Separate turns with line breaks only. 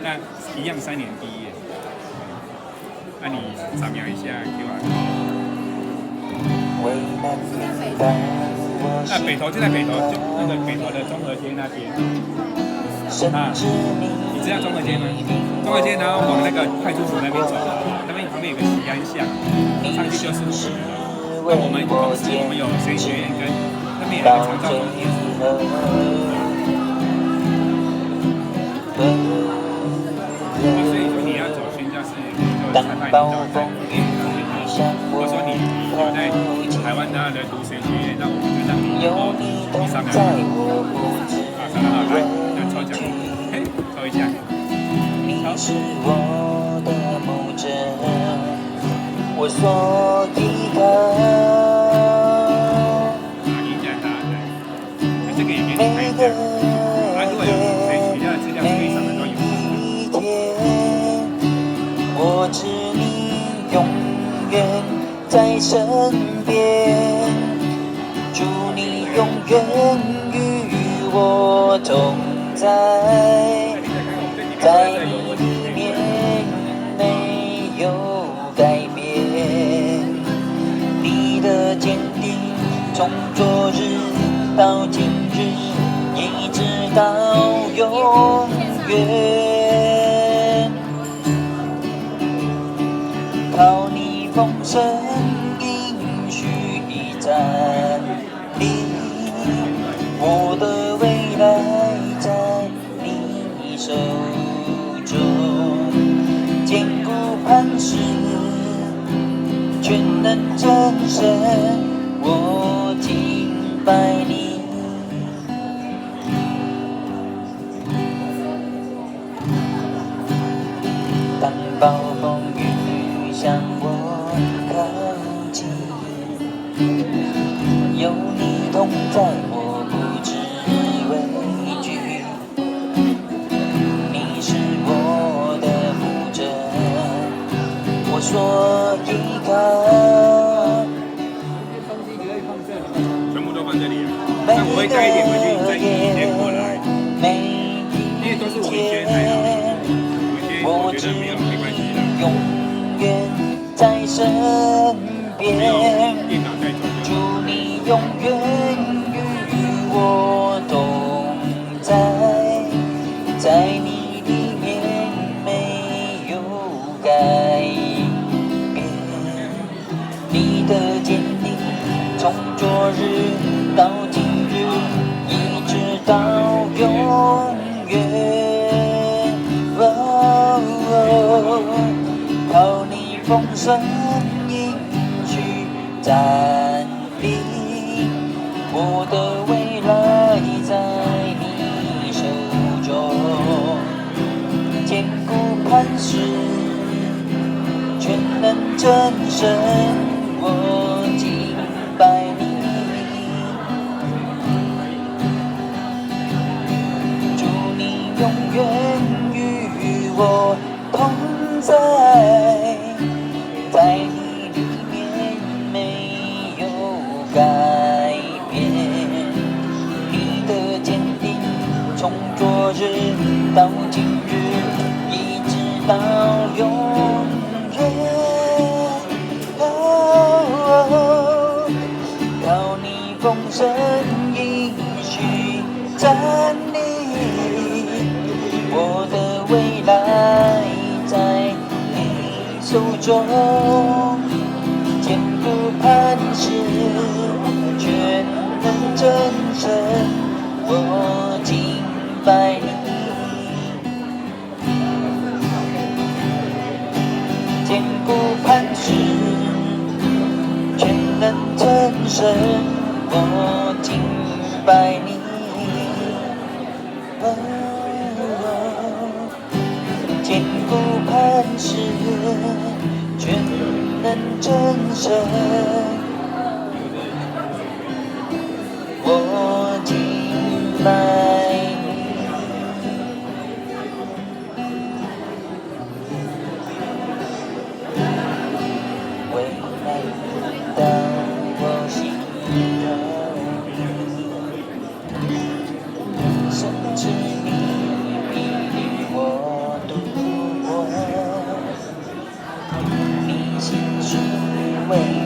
那一样3年毕业。那你扫描一下 QR code。那北投就在北投，就那个北投的中和街那边。啊，你知道中和街吗？中和街，然后往那个派出所那边走，那边旁边有个喜安巷，上去就是我们了。那我们公司我们有神学院跟那边有一个长照中心。所以说你要走宣教士，就裁判到在或者说你有在台湾那的读神学院，那我们就让你第3个3个号来抽奖，抽一下。
你是我的牧者，我所依靠。
你讲答案，这个也给你看一下。如果有谁学校的资料可以上面都有。
我知你永远在身边，祝你永远与我同在，在你里面没有改变，你的坚定从昨日到今日，一直到永远，靠你丰盛应许站立，我的未来在你手中，坚固磐石，全能战胜，我敬拜你。当暴风雨向我靠近，有你同在，我不知畏惧。你是我的牧者，我所依靠。
全部都放这里了。那我会带一点回去，你再移一点过来。因为都是我一圈还好，我觉得没有没关系的。
永远在身边，祝你永远与我同在，在你里面没有改变，你的坚定从昨日到今日，一直到永远。靠你丰盛应许站立，我的未来在你手中，坚固磐石，全能战胜，我敬拜你。祝你永远与我同在，在你里面没有改变，你的坚定从昨日到今日，一直到永远。靠你丰盛应许站立，我的未来在你手中，坚固磐石，全能战胜，我敬拜你。坚固磐石，全能战胜，我敬拜你。坚固磐石，全能战胜，我敬拜你。未来到我心头，甚至你必与我同为